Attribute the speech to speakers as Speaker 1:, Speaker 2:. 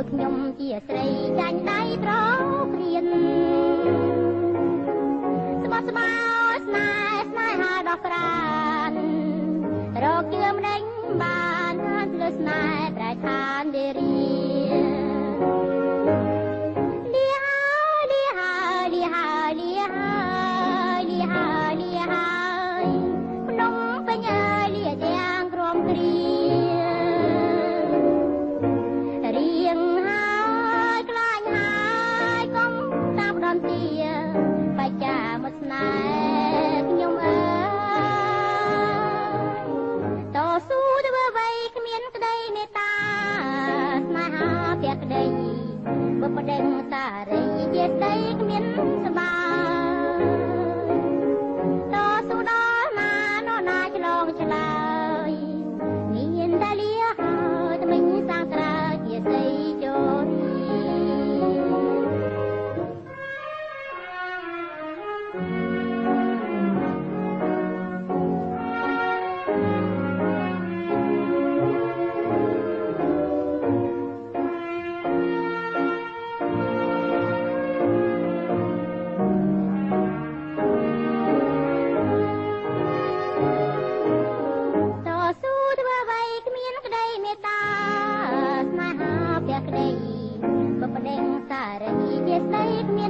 Speaker 1: ខ្ញុំជាស្រីចាញ់ដៃត្រព្រៀនស្បោះស្បោស្នេហាដោះក្រានរកជឿម្ដេចបានលើស្នេហ៍ប្រែឋានទេរីបបដេញតារីជាស្ដីគ្មានស្បាតស៊ូដល់ណានរណាឆ្លងឆ្លើយមានតែលាហើយតែមិនសាងក្រៅជាស្ដីចូលបបដេញតារីជាស្ដី